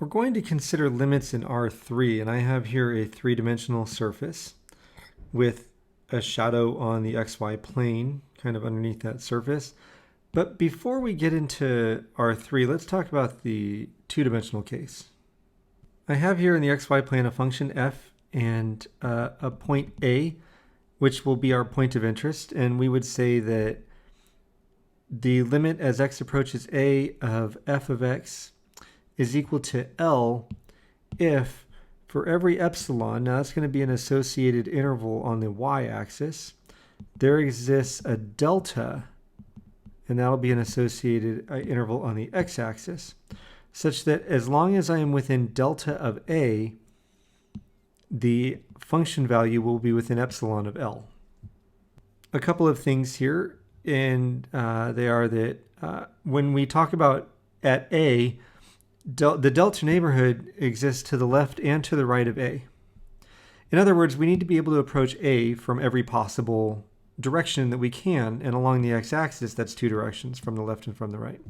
We're going to consider limits in R3, and I have here a three-dimensional surface with a shadow on the xy plane kind of underneath that surface. But before we get into R3, let's talk about the two-dimensional case. I have here in the xy plane a function f and a point A, which will be our point of interest, and we would say that the limit as x approaches a of f of x is equal to L if for every epsilon, now that's going to be an associated interval on the y-axis, there exists a delta, and that'll be an associated interval on the x-axis, such that as long as I am within delta of a, the function value will be within epsilon of L. A couple of things here, and they are that when we talk about at a, the delta neighborhood exists to the left and to the right of A. In other words, we need to be able to approach A from every possible direction that we can, and along the x-axis, that's two directions, from the left and from the right.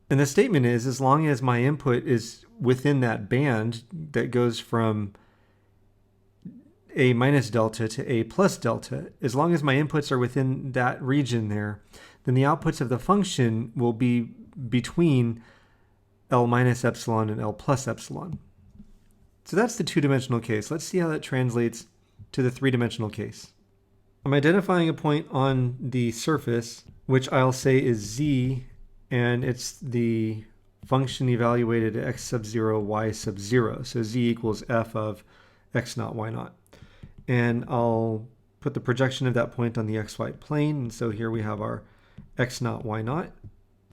And the statement is, as long as my input is within that band that goes from A minus delta to A plus delta, as long as my inputs are within that region there, then the outputs of the function will be between L minus epsilon and L plus epsilon. So that's the two-dimensional case. Let's see how that translates to the three-dimensional case. I'm identifying a point on the surface, which I'll say is z, and it's the function evaluated at x sub 0, y sub 0. So z equals f of x naught, y naught. And I'll put the projection of that point on the xy plane. And so here we have our x naught, y naught.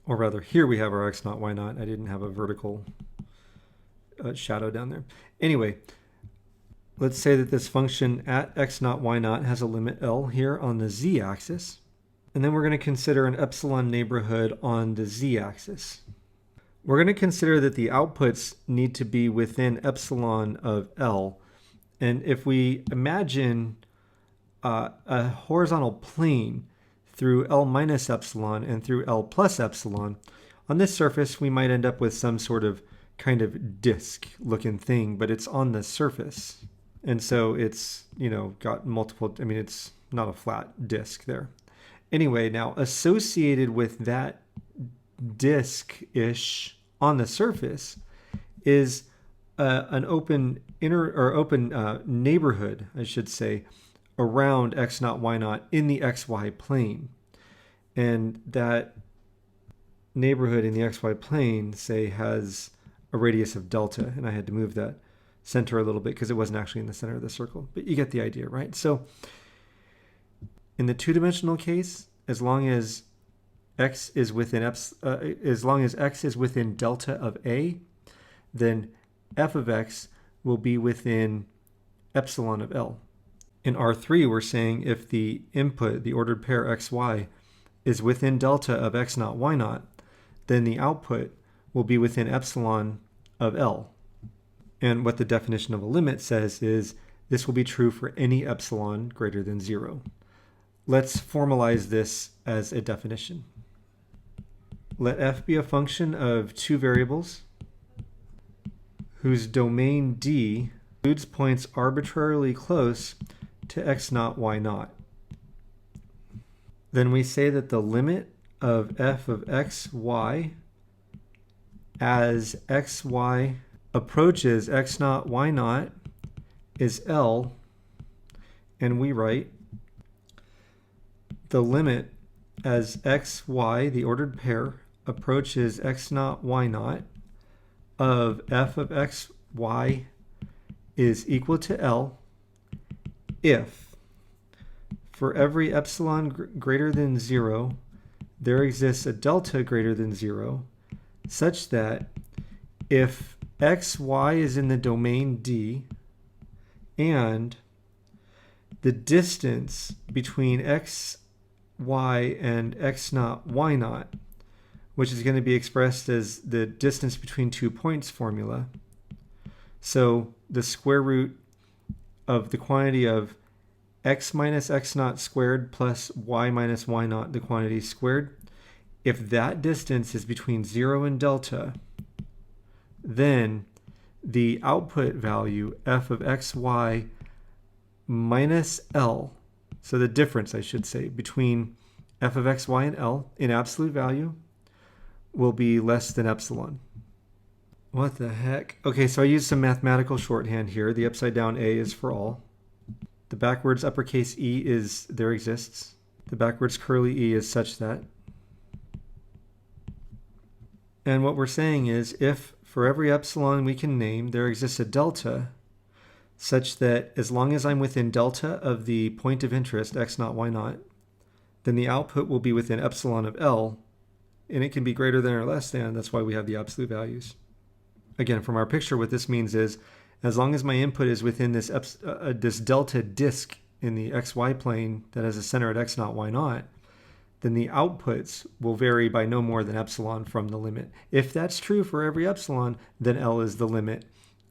Or rather, here we have our x naught, y naught. I didn't have a vertical shadow down there. Anyway, let's say that this function at x naught, y naught has a limit L here on the z-axis. And then we're going to consider an epsilon neighborhood on the z-axis. We're going to consider that the outputs need to be within epsilon of L. And if we imagine a horizontal plane through L minus epsilon and through L plus epsilon, on this surface we might end up with some sort of kind of disk looking thing, but it's on the surface. And so it's, got multiple, it's not a flat disk there. Anyway, now associated with that disk-ish on the surface is an open neighborhood, I should say, around x naught, y naught in the xy plane. And that neighborhood in the xy plane, say, has a radius of delta. And I had to move that center a little bit because it wasn't actually in the center of the circle. But you get the idea, right? So in the two-dimensional case, as long as x is within delta of a, then f of x will be within epsilon of L. In R3, we're saying if the input, the ordered pair xy, is within delta of x naught, y naught, then the output will be within epsilon of L. And what the definition of a limit says is this will be true for any epsilon greater than 0. Let's formalize this as a definition. Let f be a function of two variables whose domain D includes points arbitrarily close to x naught, y naught. Then we say that the limit of f of x, y as xy approaches x naught, y naught is L, and we write the limit as xy, the ordered pair, approaches x naught, y naught of f of x, y is equal to L if for every epsilon greater than 0, there exists a delta greater than 0, such that if xy is in the domain D and the distance between xy and x naught, y naught, which is going to be expressed as the distance between 2 points formula. So the square root of the quantity of x minus x naught squared plus y minus y naught, the quantity squared. If that distance is between 0 and delta, then the output value, f of xy minus L, so the difference, I should say, between f of xy and L in absolute value will be less than epsilon. What the heck? Okay, so I used some mathematical shorthand here. The upside down A is for all. The backwards uppercase E is there exists. The backwards curly E is such that. And what we're saying is if for every epsilon we can name, there exists a delta such that as long as I'm within delta of the point of interest, x naught, y naught, then the output will be within epsilon of L, and it can be greater than or less than. That's why we have the absolute values. Again, from our picture, what this means is as long as my input is within this delta disk in the xy plane that has a center at x naught, y naught, then the outputs will vary by no more than epsilon from the limit. If that's true for every epsilon, then L is the limit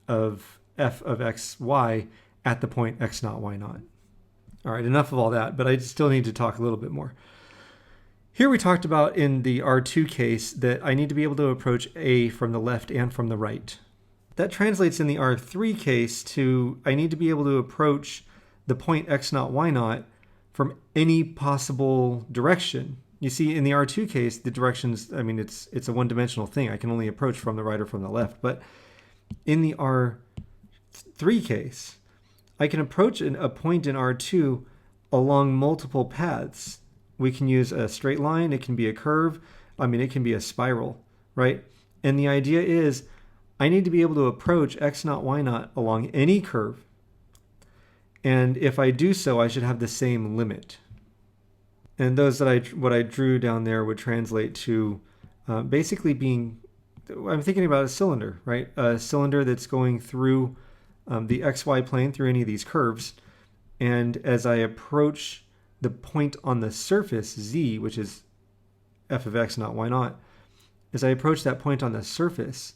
of f of xy at the point x naught, y naught. All right, enough of all that, but I still need to talk a little bit more. Here we talked about in the R2 case that I need to be able to approach A from the left and from the right. That translates in the R3 case to I need to be able to approach the point x naught, y naught from any possible direction. You see, in the R2 case, the directions, I mean, it's a one-dimensional thing. I can only approach from the right or from the left. But in the R3 case, I can approach a point in R2 along multiple paths. We can use a straight line. It can be a curve. I mean, it can be a spiral, right? And the idea is I need to be able to approach x naught, y naught along any curve. And if I do so, I should have the same limit. And those that what I drew down there would translate to basically being, I'm thinking about a cylinder, right? A cylinder that's going through the xy plane through any of these curves. And as I approach the point on the surface, z, which is f of x naught, y naught, as I approach that point on the surface,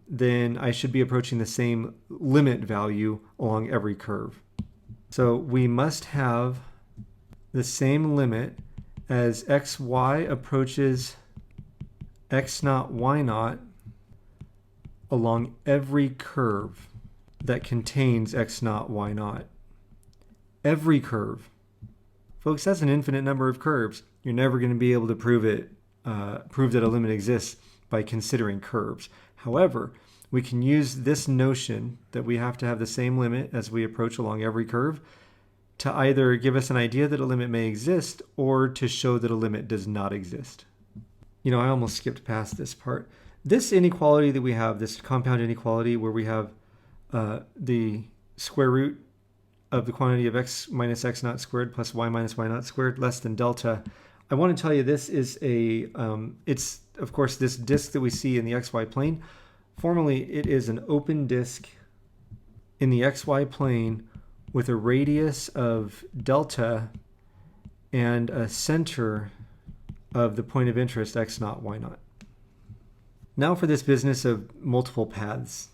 then I should be approaching the same limit value along every curve. So we must have the same limit as xy approaches x naught, y naught along every curve that contains x naught, y naught. Every curve. Folks, that's an infinite number of curves. You're never going to be able to prove that a limit exists by considering curves. However, we can use this notion that we have to have the same limit as we approach along every curve to either give us an idea that a limit may exist or to show that a limit does not exist. You know, I almost skipped past this part. This inequality that we have, this compound inequality where we have the square root of the quantity of x minus x naught squared plus y minus y naught squared less than delta. I want to tell you this is it's of course this disk that we see in the xy plane. Formally, it is an open disk in the xy plane with a radius of delta and a center of the point of interest x naught, y naught. Now for this business of multiple paths,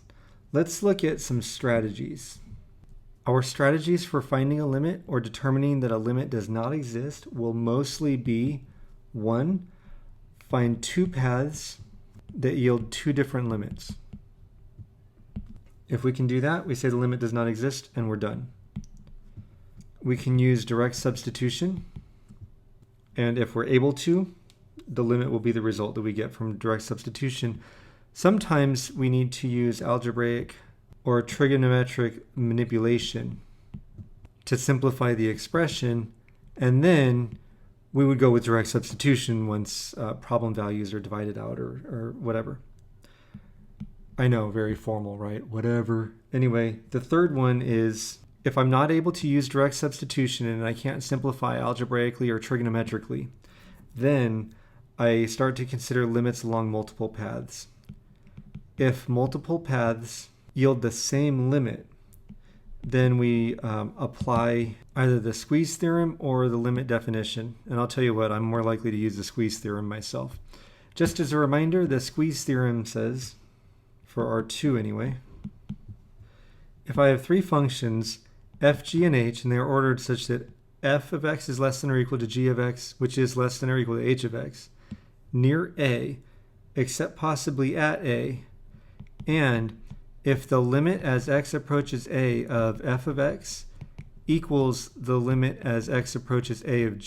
let's look at some strategies. Our strategies for finding a limit or determining that a limit does not exist will mostly be 1, find two paths that yield two different limits. If we can do that, we say the limit does not exist and we're done. We can use direct substitution, and if we're able to, the limit will be the result that we get from direct substitution. Sometimes we need to use algebraic or trigonometric manipulation to simplify the expression, and then we would go with direct substitution once problem values are divided out or whatever. I know, very formal, right? Whatever. Anyway, the third one is if I'm not able to use direct substitution and I can't simplify algebraically or trigonometrically, then I start to consider limits along multiple paths. If multiple paths yield the same limit, then we apply either the squeeze theorem or the limit definition. And I'll tell you what, I'm more likely to use the squeeze theorem myself. Just as a reminder, the squeeze theorem says, for R2 anyway, if I have three functions, f, g, and h, and they are ordered such that f of x is less than or equal to g of x, which is less than or equal to h of x, near A, except possibly at A, and if the limit as x approaches a of f of x equals the limit as x approaches a of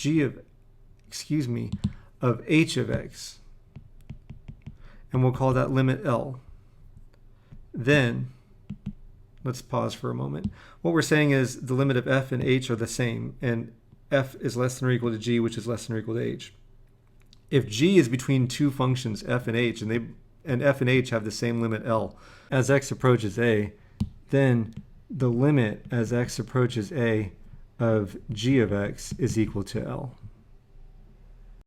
of h of x, and we'll call that limit L, then let's pause for a moment. What we're saying is the limit of f and h are the same, and f is less than or equal to g, which is less than or equal to h. If g is between two functions, f and h, and f and h have the same limit L as x approaches a, then the limit as x approaches a of g of x is equal to L.